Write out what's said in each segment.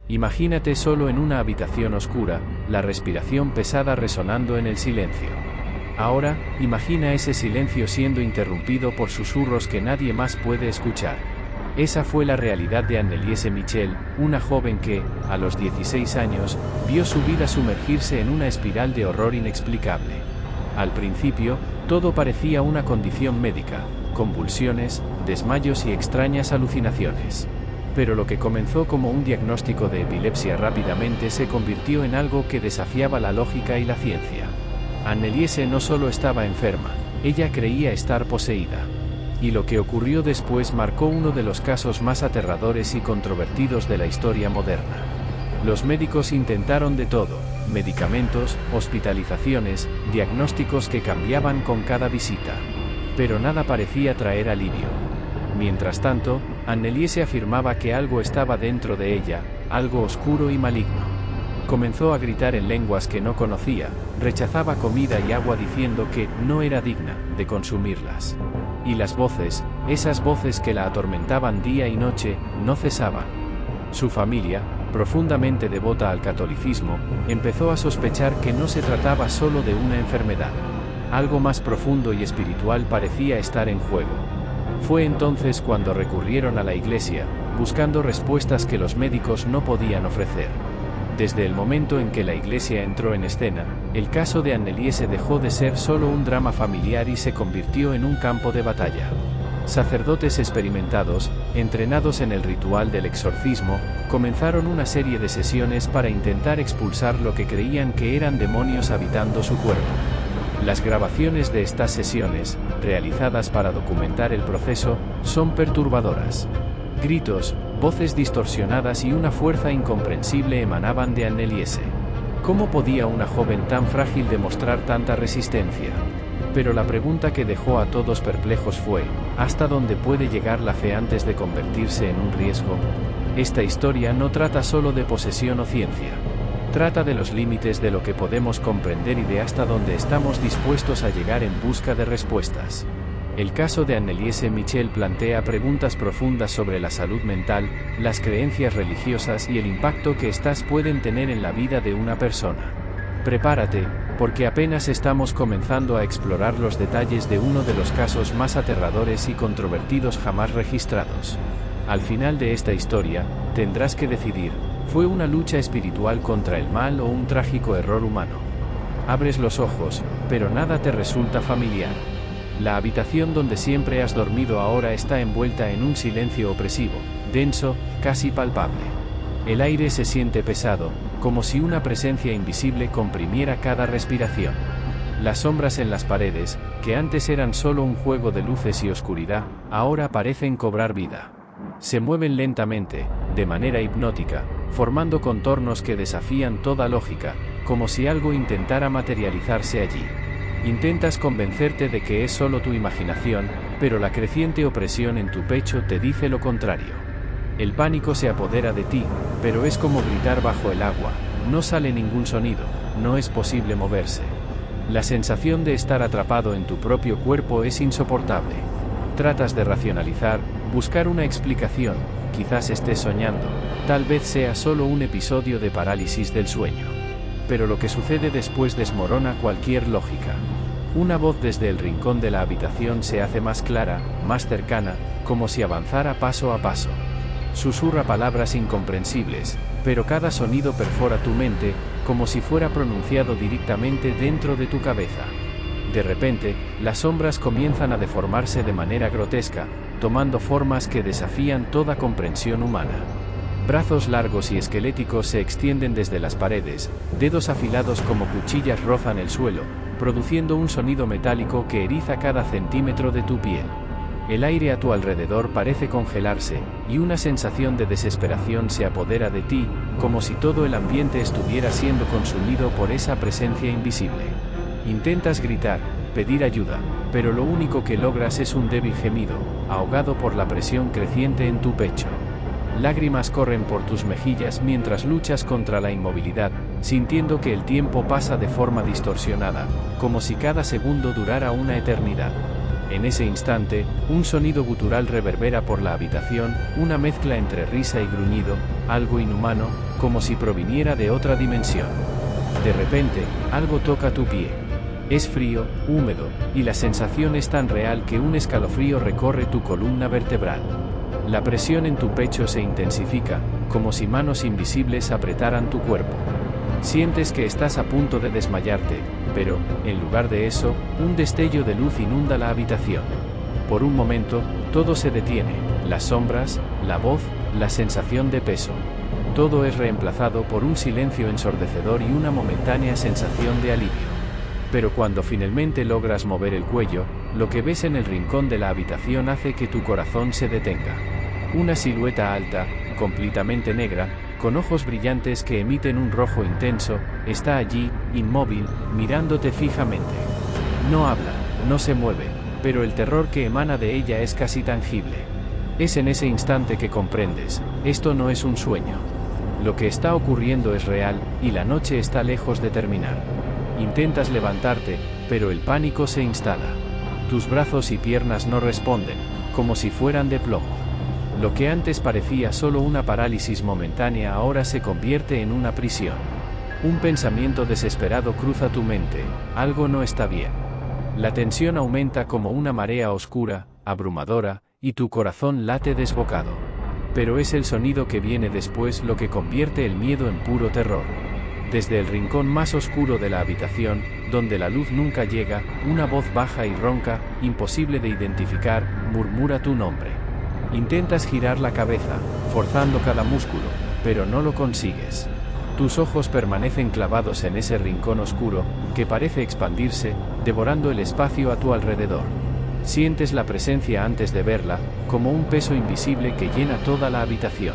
Imagínate solo en una habitación oscura, la respiración pesada resonando en el silencio. Ahora, imagina ese silencio siendo interrumpido por susurros que nadie más puede escuchar. Esa fue la realidad de Anneliese Michel, una joven que, a los 16 años, vio su vida sumergirse en una espiral de horror inexplicable. Al principio, todo parecía una condición médica, convulsiones, desmayos y extrañas alucinaciones. Pero lo que comenzó como un diagnóstico de epilepsia rápidamente se convirtió en algo que desafiaba la lógica y la ciencia. Anneliese no solo estaba enferma, ella creía estar poseída. Y lo que ocurrió después marcó uno de los casos más aterradores y controvertidos de la historia moderna. Los médicos intentaron de todo: medicamentos, hospitalizaciones, diagnósticos que cambiaban con cada visita. Pero nada parecía traer alivio. Mientras tanto, Anneliese afirmaba que algo estaba dentro de ella, algo oscuro y maligno. Comenzó a gritar en lenguas que no conocía, rechazaba comida y agua diciendo que no era digna de consumirlas. Y las voces, esas voces que la atormentaban día y noche, no cesaban. Su familia, profundamente devota al catolicismo, empezó a sospechar que no se trataba solo de una enfermedad. Algo más profundo y espiritual parecía estar en juego. Fue entonces cuando recurrieron a la iglesia, buscando respuestas que los médicos no podían ofrecer. Desde el momento en que la iglesia entró en escena, el caso de Anneliese dejó de ser solo un drama familiar y se convirtió en un campo de batalla. Sacerdotes experimentados, entrenados en el ritual del exorcismo, comenzaron una serie de sesiones para intentar expulsar lo que creían que eran demonios habitando su cuerpo. Las grabaciones de estas sesiones, realizadas para documentar el proceso, son perturbadoras. Gritos, voces distorsionadas y una fuerza incomprensible emanaban de Anneliese. ¿Cómo podía una joven tan frágil demostrar tanta resistencia? Pero la pregunta que dejó a todos perplejos fue: ¿hasta dónde puede llegar la fe antes de convertirse en un riesgo? Esta historia no trata solo de posesión o ciencia. Trata de los límites de lo que podemos comprender y de hasta dónde estamos dispuestos a llegar en busca de respuestas. El caso de Anneliese Michel plantea preguntas profundas sobre la salud mental, las creencias religiosas y el impacto que éstas pueden tener en la vida de una persona. Prepárate, porque apenas estamos comenzando a explorar los detalles de uno de los casos más aterradores y controvertidos jamás registrados. Al final de esta historia, tendrás que decidir: ¿fue una lucha espiritual contra el mal o un trágico error humano? Abres los ojos, pero nada te resulta familiar. La habitación donde siempre has dormido ahora está envuelta en un silencio opresivo, denso, casi palpable. El aire se siente pesado, como si una presencia invisible comprimiera cada respiración. Las sombras en las paredes, que antes eran solo un juego de luces y oscuridad, ahora parecen cobrar vida. Se mueven lentamente, de manera hipnótica, formando contornos que desafían toda lógica, como si algo intentara materializarse allí. Intentas convencerte de que es solo tu imaginación, pero la creciente opresión en tu pecho te dice lo contrario. El pánico se apodera de ti, pero es como gritar bajo el agua: no sale ningún sonido, no es posible moverse. La sensación de estar atrapado en tu propio cuerpo es insoportable. Tratas de racionalizar, buscar una explicación: quizás estés soñando, tal vez sea solo un episodio de parálisis del sueño. Pero lo que sucede después desmorona cualquier lógica. Una voz desde el rincón de la habitación se hace más clara, más cercana, como si avanzara paso a paso. Susurra palabras incomprensibles, pero cada sonido perfora tu mente, como si fuera pronunciado directamente dentro de tu cabeza. De repente, las sombras comienzan a deformarse de manera grotesca, tomando formas que desafían toda comprensión humana. Brazos largos y esqueléticos se extienden desde las paredes, dedos afilados como cuchillas rozan el suelo, produciendo un sonido metálico que eriza cada centímetro de tu piel. El aire a tu alrededor parece congelarse, y una sensación de desesperación se apodera de ti, como si todo el ambiente estuviera siendo consumido por esa presencia invisible. Intentas gritar, pedir ayuda, pero lo único que logras es un débil gemido, ahogado por la presión creciente en tu pecho. Lágrimas corren por tus mejillas mientras luchas contra la inmovilidad, sintiendo que el tiempo pasa de forma distorsionada, como si cada segundo durara una eternidad. En ese instante, un sonido gutural reverbera por la habitación, una mezcla entre risa y gruñido, algo inhumano, como si proviniera de otra dimensión. De repente, algo toca tu pie. Es frío, húmedo, y la sensación es tan real que un escalofrío recorre tu columna vertebral. La presión en tu pecho se intensifica, como si manos invisibles apretaran tu cuerpo. Sientes que estás a punto de desmayarte, pero, en lugar de eso, un destello de luz inunda la habitación. Por un momento, todo se detiene, las sombras, la voz, la sensación de peso. Todo es reemplazado por un silencio ensordecedor y una momentánea sensación de alivio. Pero cuando finalmente logras mover el cuello, lo que ves en el rincón de la habitación hace que tu corazón se detenga. Una silueta alta, completamente negra, con ojos brillantes que emiten un rojo intenso, está allí, inmóvil, mirándote fijamente. No habla, no se mueve, pero el terror que emana de ella es casi tangible. Es en ese instante que comprendes, esto no es un sueño. Lo que está ocurriendo es real, y la noche está lejos de terminar. Intentas levantarte, pero el pánico se instala. Tus brazos y piernas no responden, como si fueran de plomo. Lo que antes parecía solo una parálisis momentánea ahora se convierte en una prisión. Un pensamiento desesperado cruza tu mente, algo no está bien. La tensión aumenta como una marea oscura, abrumadora, y tu corazón late desbocado. Pero es el sonido que viene después lo que convierte el miedo en puro terror. Desde el rincón más oscuro de la habitación, donde la luz nunca llega, una voz baja y ronca, imposible de identificar, murmura tu nombre. Intentas girar la cabeza, forzando cada músculo, pero no lo consigues. Tus ojos permanecen clavados en ese rincón oscuro, que parece expandirse, devorando el espacio a tu alrededor. Sientes la presencia antes de verla, como un peso invisible que llena toda la habitación.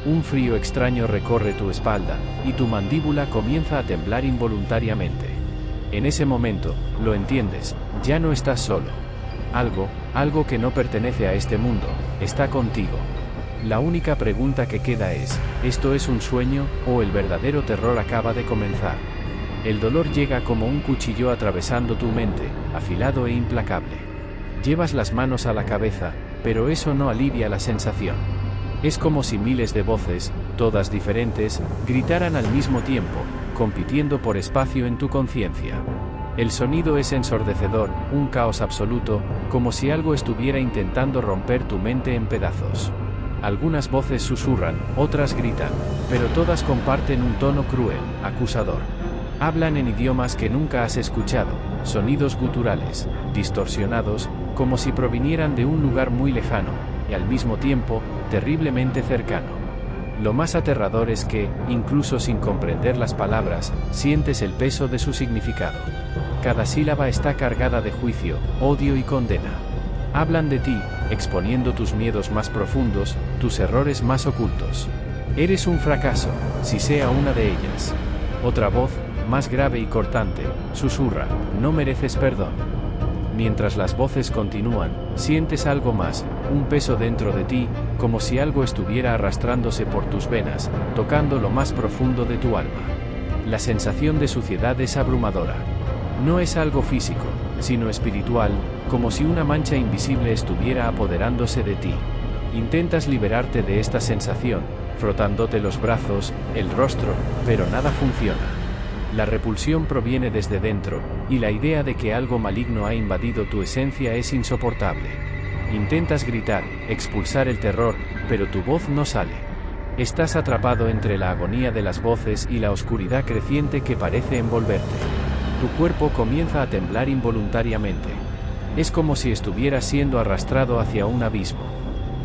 Un frío extraño recorre tu espalda, y tu mandíbula comienza a temblar involuntariamente. En ese momento, lo entiendes, ya no estás solo. Algo que no pertenece a este mundo, está contigo. La única pregunta que queda es, ¿esto es un sueño, o el verdadero terror acaba de comenzar? El dolor llega como un cuchillo atravesando tu mente, afilado e implacable. Llevas las manos a la cabeza, pero eso no alivia la sensación. Es como si miles de voces, todas diferentes, gritaran al mismo tiempo, compitiendo por espacio en tu conciencia. El sonido es ensordecedor, un caos absoluto, como si algo estuviera intentando romper tu mente en pedazos. Algunas voces susurran, otras gritan, pero todas comparten un tono cruel, acusador. Hablan en idiomas que nunca has escuchado, sonidos guturales, distorsionados, como si provinieran de un lugar muy lejano, y al mismo tiempo, terriblemente cercano. Lo más aterrador es que, incluso sin comprender las palabras, sientes el peso de su significado. Cada sílaba está cargada de juicio, odio y condena. Hablan de ti, exponiendo tus miedos más profundos, tus errores más ocultos. Eres un fracaso, si sea una de ellas. Otra voz, más grave y cortante, susurra, no mereces perdón. Mientras las voces continúan, sientes algo más, un peso dentro de ti, como si algo estuviera arrastrándose por tus venas, tocando lo más profundo de tu alma. La sensación de suciedad es abrumadora. No es algo físico, sino espiritual, como si una mancha invisible estuviera apoderándose de ti. Intentas liberarte de esta sensación, frotándote los brazos, el rostro, pero nada funciona. La repulsión proviene desde dentro, y la idea de que algo maligno ha invadido tu esencia es insoportable. Intentas gritar, expulsar el terror, pero tu voz no sale. Estás atrapado entre la agonía de las voces y la oscuridad creciente que parece envolverte. Tu cuerpo comienza a temblar involuntariamente. Es como si estuvieras siendo arrastrado hacia un abismo.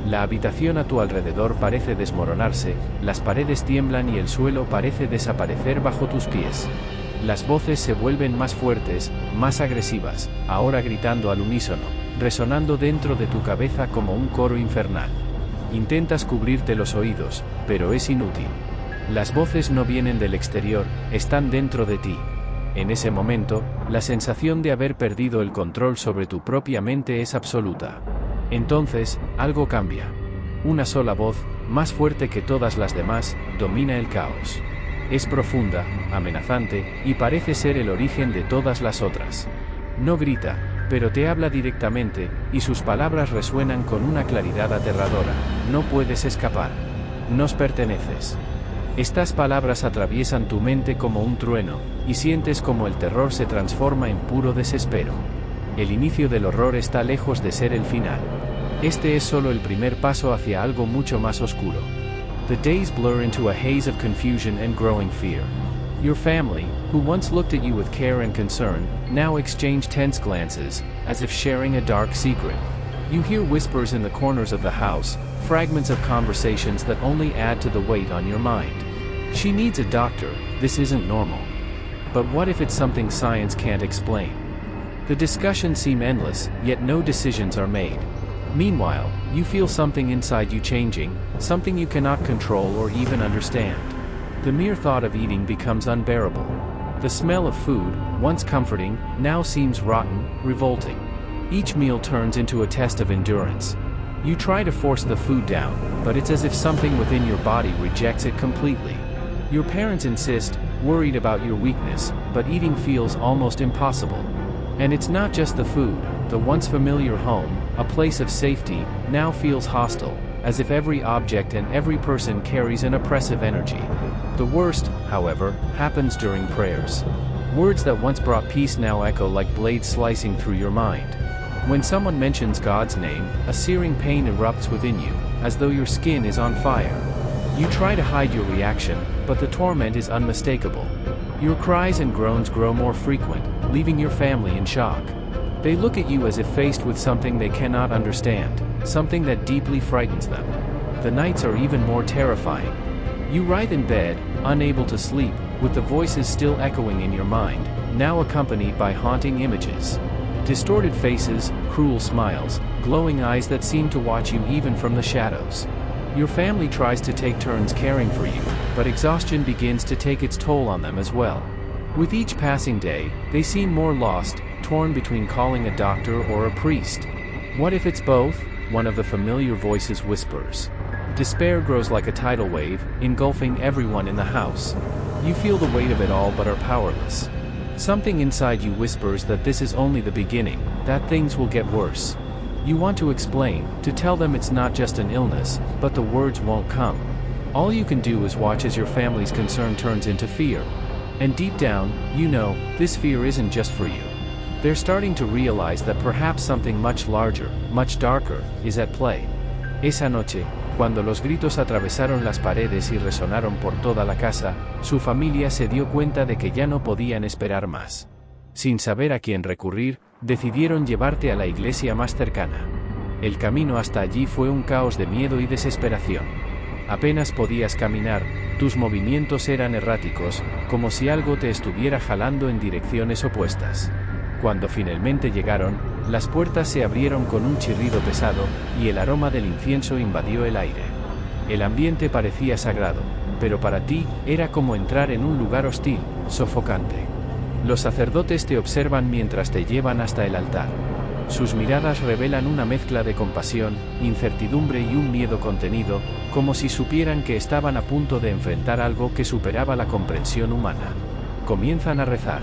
La habitación a tu alrededor parece desmoronarse, las paredes tiemblan y el suelo parece desaparecer bajo tus pies. Las voces se vuelven más fuertes, más agresivas, ahora gritando al unísono, resonando dentro de tu cabeza como un coro infernal. Intentas cubrirte los oídos, pero es inútil. Las voces no vienen del exterior, están dentro de ti. En ese momento, la sensación de haber perdido el control sobre tu propia mente es absoluta. Entonces, algo cambia. Una sola voz, más fuerte que todas las demás, domina el caos. Es profunda, amenazante, y parece ser el origen de todas las otras. No grita, pero te habla directamente, y sus palabras resuenan con una claridad aterradora. No puedes escapar. Nos perteneces. Estas palabras atraviesan tu mente como un trueno, y sientes como el terror se transforma en puro desespero. El inicio del horror está lejos de ser el final. Este es solo el primer paso hacia algo mucho más oscuro. The days blur into a haze of confusion and growing fear. Your family, who once looked at you with care and concern, now exchange tense glances, as if sharing a dark secret. You hear whispers in the corners of the house, fragments of conversations that only add to the weight on your mind. She needs a doctor, this isn't normal. But what if it's something science can't explain? The discussions seem endless, yet no decisions are made. Meanwhile, you feel something inside you changing, something you cannot control or even understand. The mere thought of eating becomes unbearable. The smell of food, once comforting, now seems rotten, revolting. Each meal turns into a test of endurance. You try to force the food down, but it's as if something within your body rejects it completely. Your parents insist, worried about your weakness, but eating feels almost impossible. And it's not just the food, the once familiar home, a place of safety, now feels hostile, as if every object and every person carries an oppressive energy. The worst, however, happens during prayers. Words that once brought peace now echo like blades slicing through your mind. When someone mentions God's name, a searing pain erupts within you, as though your skin is on fire. You try to hide your reaction, but the torment is unmistakable. Your cries and groans grow more frequent, leaving your family in shock. They look at you as if faced with something they cannot understand, something that deeply frightens them. The nights are even more terrifying. You writhe in bed, unable to sleep, with the voices still echoing in your mind, now accompanied by haunting images. Distorted faces, cruel smiles, glowing eyes that seem to watch you even from the shadows. Your family tries to take turns caring for you, but exhaustion begins to take its toll on them as well. With each passing day, they seem more lost, torn between calling a doctor or a priest. What if it's both? One of the familiar voices whispers. Despair grows like a tidal wave, engulfing everyone in the house. You feel the weight of it all but are powerless. Something inside you whispers that this is only the beginning, that things will get worse. You want to explain, to tell them it's not just an illness, but the words won't come. All you can do is watch as your family's concern turns into fear. And deep down, you know, this fear isn't just for you. They're starting to realize that perhaps something much larger, much darker, is at play. Esa noche, cuando los gritos atravesaron las paredes y resonaron por toda la casa, su familia se dio cuenta de que ya no podían esperar más. Sin saber a quién recurrir, decidieron llevarte a la iglesia más cercana. El camino hasta allí fue un caos de miedo y desesperación. Apenas podías caminar, tus movimientos eran erráticos, como si algo te estuviera jalando en direcciones opuestas. Cuando finalmente llegaron, las puertas se abrieron con un chirrido pesado, y el aroma del incienso invadió el aire. El ambiente parecía sagrado, pero para ti, era como entrar en un lugar hostil, sofocante. Los sacerdotes te observan mientras te llevan hasta el altar. Sus miradas revelan una mezcla de compasión, incertidumbre y un miedo contenido, como si supieran que estaban a punto de enfrentar algo que superaba la comprensión humana. Comienzan a rezar.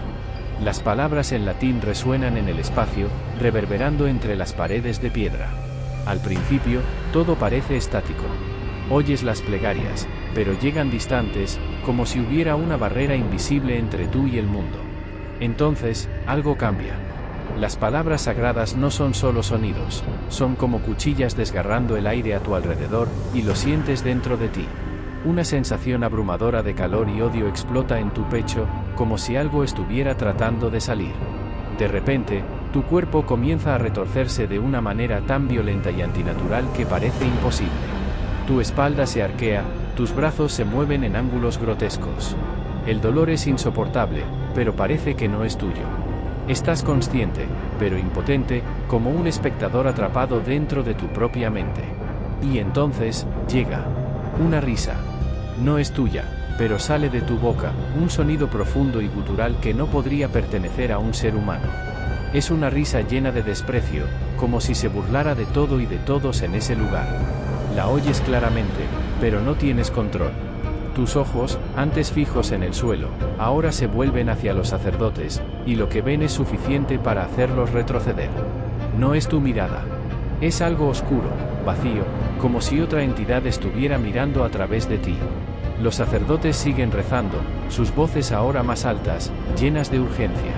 Las palabras en latín resuenan en el espacio, reverberando entre las paredes de piedra. Al principio, todo parece estático. Oyes las plegarias, pero llegan distantes, como si hubiera una barrera invisible entre tú y el mundo. Entonces, algo cambia. Las palabras sagradas no son solo sonidos, son como cuchillas desgarrando el aire a tu alrededor, y lo sientes dentro de ti. Una sensación abrumadora de calor y odio explota en tu pecho, como si algo estuviera tratando de salir. De repente, tu cuerpo comienza a retorcerse de una manera tan violenta y antinatural que parece imposible. Tu espalda se arquea, tus brazos se mueven en ángulos grotescos. El dolor es insoportable, pero parece que no es tuyo. Estás consciente, pero impotente, como un espectador atrapado dentro de tu propia mente. Y entonces, llega una risa. No es tuya, pero sale de tu boca, un sonido profundo y gutural que no podría pertenecer a un ser humano. Es una risa llena de desprecio, como si se burlara de todo y de todos en ese lugar. La oyes claramente, pero no tienes control. Tus ojos, antes fijos en el suelo, ahora se vuelven hacia los sacerdotes, y lo que ven es suficiente para hacerlos retroceder. No es tu mirada. Es algo oscuro, vacío, como si otra entidad estuviera mirando a través de ti. Los sacerdotes siguen rezando, sus voces ahora más altas, llenas de urgencia.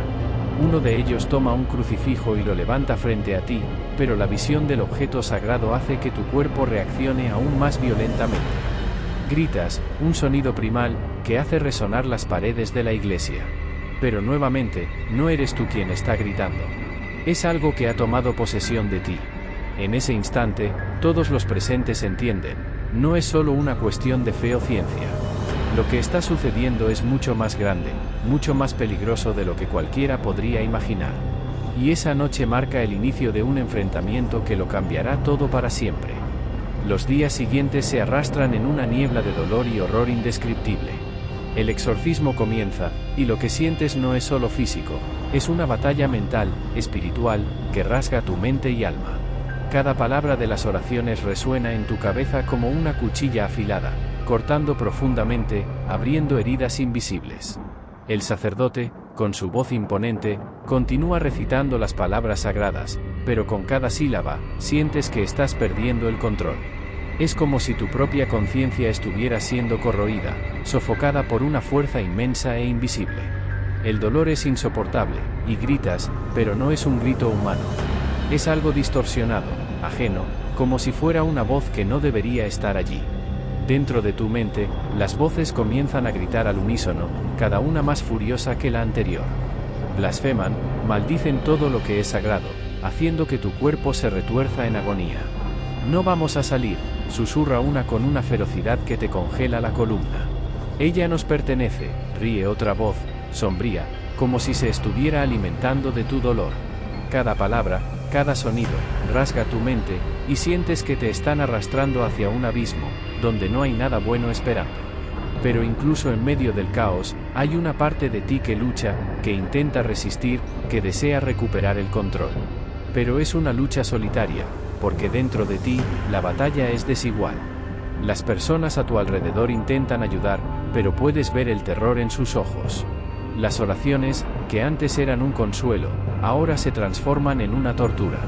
Uno de ellos toma un crucifijo y lo levanta frente a ti, pero la visión del objeto sagrado hace que tu cuerpo reaccione aún más violentamente. Gritas, un sonido primal, que hace resonar las paredes de la iglesia. Pero nuevamente, no eres tú quien está gritando. Es algo que ha tomado posesión de ti. En ese instante, todos los presentes entienden, no es solo una cuestión de fe o ciencia. Lo que está sucediendo es mucho más grande, mucho más peligroso de lo que cualquiera podría imaginar. Y esa noche marca el inicio de un enfrentamiento que lo cambiará todo para siempre. Los días siguientes se arrastran en una niebla de dolor y horror indescriptible. El exorcismo comienza, y lo que sientes no es solo físico, es una batalla mental, espiritual, que rasga tu mente y alma. Cada palabra de las oraciones resuena en tu cabeza como una cuchilla afilada, cortando profundamente, abriendo heridas invisibles. El sacerdote, con su voz imponente, continúa recitando las palabras sagradas, pero con cada sílaba, sientes que estás perdiendo el control. Es como si tu propia conciencia estuviera siendo corroída, sofocada por una fuerza inmensa e invisible. El dolor es insoportable, y gritas, pero no es un grito humano. Es algo distorsionado, ajeno, como si fuera una voz que no debería estar allí. Dentro de tu mente, las voces comienzan a gritar al unísono, cada una más furiosa que la anterior. Blasfeman, maldicen todo lo que es sagrado, haciendo que tu cuerpo se retuerza en agonía. No vamos a salir, susurra una con una ferocidad que te congela la columna. Ella nos pertenece, ríe otra voz, sombría, como si se estuviera alimentando de tu dolor. Cada palabra, cada sonido, rasga tu mente, y sientes que te están arrastrando hacia un abismo, donde no hay nada bueno esperando. Pero incluso en medio del caos, hay una parte de ti que lucha, que intenta resistir, que desea recuperar el control. Pero es una lucha solitaria, porque dentro de ti, la batalla es desigual. Las personas a tu alrededor intentan ayudar, pero puedes ver el terror en sus ojos. Las oraciones, que antes eran un consuelo, ahora se transforman en una tortura.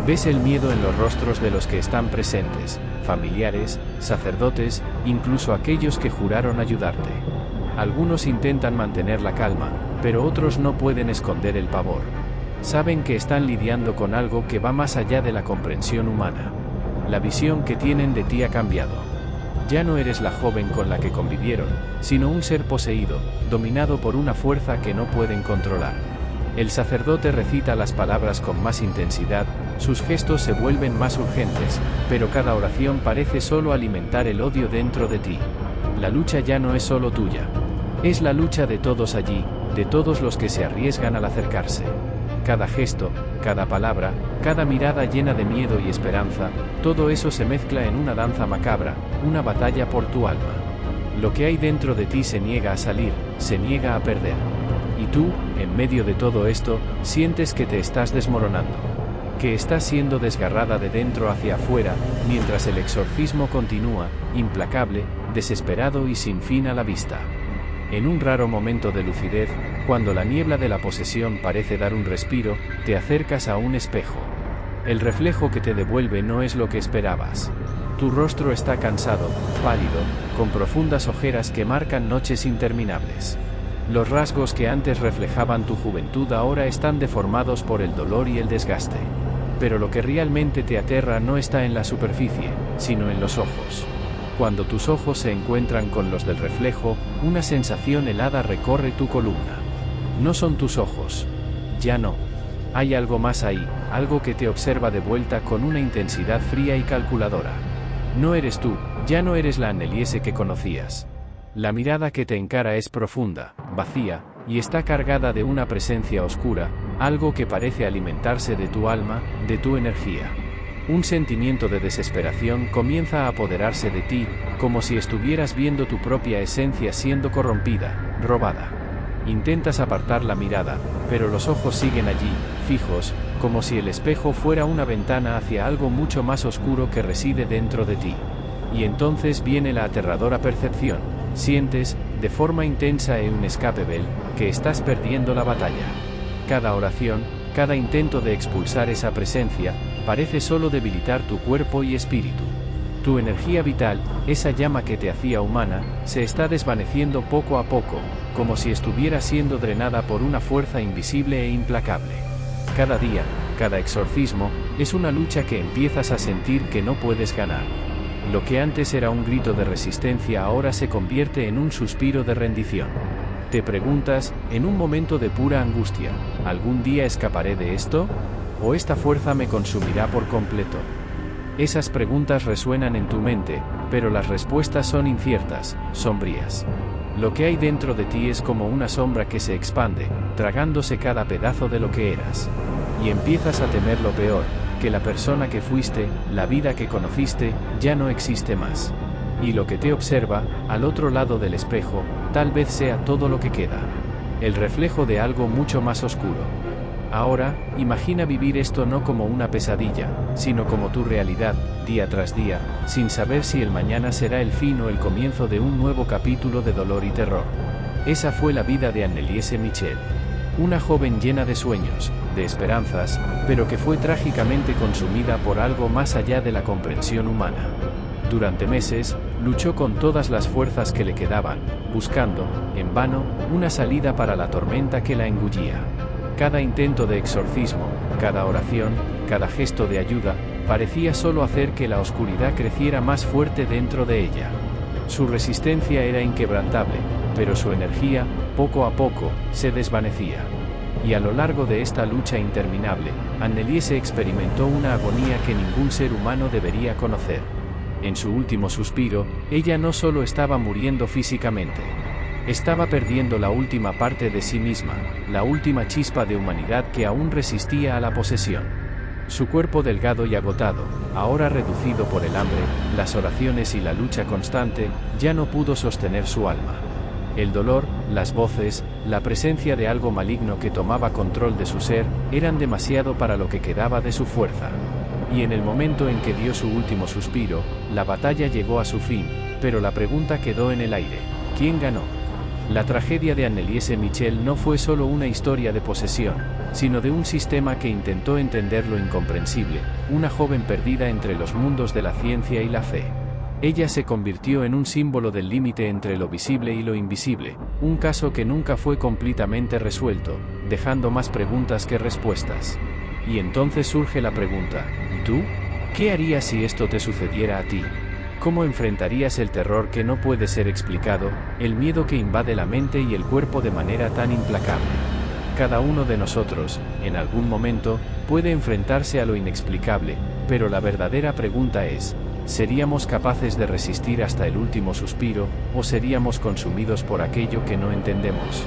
Ves el miedo en los rostros de los que están presentes, familiares, sacerdotes, incluso aquellos que juraron ayudarte. Algunos intentan mantener la calma, pero otros no pueden esconder el pavor. Saben que están lidiando con algo que va más allá de la comprensión humana. La visión que tienen de ti ha cambiado. Ya no eres la joven con la que convivieron, sino un ser poseído, dominado por una fuerza que no pueden controlar. El sacerdote recita las palabras con más intensidad, sus gestos se vuelven más urgentes, pero cada oración parece solo alimentar el odio dentro de ti. La lucha ya no es solo tuya. Es la lucha de todos allí, de todos los que se arriesgan al acercarse. Cada gesto, cada palabra, cada mirada llena de miedo y esperanza, todo eso se mezcla en una danza macabra, una batalla por tu alma. Lo que hay dentro de ti se niega a salir, se niega a perder. Y tú, en medio de todo esto, sientes que te estás desmoronando. Que estás siendo desgarrada de dentro hacia afuera, mientras el exorcismo continúa, implacable, desesperado y sin fin a la vista. En un raro momento de lucidez, cuando la niebla de la posesión parece dar un respiro, te acercas a un espejo. El reflejo que te devuelve no es lo que esperabas. Tu rostro está cansado, pálido, con profundas ojeras que marcan noches interminables. Los rasgos que antes reflejaban tu juventud ahora están deformados por el dolor y el desgaste. Pero lo que realmente te aterra no está en la superficie, sino en los ojos. Cuando tus ojos se encuentran con los del reflejo, una sensación helada recorre tu columna. No son tus ojos. Ya no. Hay algo más ahí, algo que te observa de vuelta con una intensidad fría y calculadora. No eres tú, ya no eres la Anneliese que conocías. La mirada que te encara es profunda, vacía, y está cargada de una presencia oscura, algo que parece alimentarse de tu alma, de tu energía. Un sentimiento de desesperación comienza a apoderarse de ti, como si estuvieras viendo tu propia esencia siendo corrompida, robada. Intentas apartar la mirada, pero los ojos siguen allí, fijos, como si el espejo fuera una ventana hacia algo mucho más oscuro que reside dentro de ti. Y entonces viene la aterradora percepción. Sientes, de forma intensa e inescapable, que estás perdiendo la batalla. Cada oración, cada intento de expulsar esa presencia, parece solo debilitar tu cuerpo y espíritu. Tu energía vital, esa llama que te hacía humana, se está desvaneciendo poco a poco, como si estuviera siendo drenada por una fuerza invisible e implacable. Cada día, cada exorcismo, es una lucha que empiezas a sentir que no puedes ganar. Lo que antes era un grito de resistencia ahora se convierte en un suspiro de rendición. Te preguntas, en un momento de pura angustia, ¿algún día escaparé de esto? ¿O esta fuerza me consumirá por completo? Esas preguntas resuenan en tu mente, pero las respuestas son inciertas, sombrías. Lo que hay dentro de ti es como una sombra que se expande, tragándose cada pedazo de lo que eras. Y empiezas a temer lo peor, que la persona que fuiste, la vida que conociste, ya no existe más. Y lo que te observa, al otro lado del espejo, tal vez sea todo lo que queda. El reflejo de algo mucho más oscuro. Ahora, imagina vivir esto no como una pesadilla, sino como tu realidad, día tras día, sin saber si el mañana será el fin o el comienzo de un nuevo capítulo de dolor y terror. Esa fue la vida de Anneliese Michel. Una joven llena de sueños, de esperanzas, pero que fue trágicamente consumida por algo más allá de la comprensión humana. Durante meses, luchó con todas las fuerzas que le quedaban, buscando, en vano, una salida para la tormenta que la engullía. Cada intento de exorcismo, cada oración, cada gesto de ayuda, parecía solo hacer que la oscuridad creciera más fuerte dentro de ella. Su resistencia era inquebrantable, pero su energía, poco a poco, se desvanecía. Y a lo largo de esta lucha interminable, Anneliese experimentó una agonía que ningún ser humano debería conocer. En su último suspiro, ella no solo estaba muriendo físicamente. Estaba perdiendo la última parte de sí misma, la última chispa de humanidad que aún resistía a la posesión. Su cuerpo delgado y agotado, ahora reducido por el hambre, las oraciones y la lucha constante, ya no pudo sostener su alma. El dolor, las voces, la presencia de algo maligno que tomaba control de su ser, eran demasiado para lo que quedaba de su fuerza. Y en el momento en que dio su último suspiro, la batalla llegó a su fin, pero la pregunta quedó en el aire: ¿quién ganó? La tragedia de Anneliese Michel no fue solo una historia de posesión, sino de un sistema que intentó entender lo incomprensible, una joven perdida entre los mundos de la ciencia y la fe. Ella se convirtió en un símbolo del límite entre lo visible y lo invisible, un caso que nunca fue completamente resuelto, dejando más preguntas que respuestas. Y entonces surge la pregunta: ¿y tú? ¿Qué harías si esto te sucediera a ti? ¿Cómo enfrentarías el terror que no puede ser explicado, el miedo que invade la mente y el cuerpo de manera tan implacable? Cada uno de nosotros, en algún momento, puede enfrentarse a lo inexplicable, pero la verdadera pregunta es: ¿seríamos capaces de resistir hasta el último suspiro, o seríamos consumidos por aquello que no entendemos?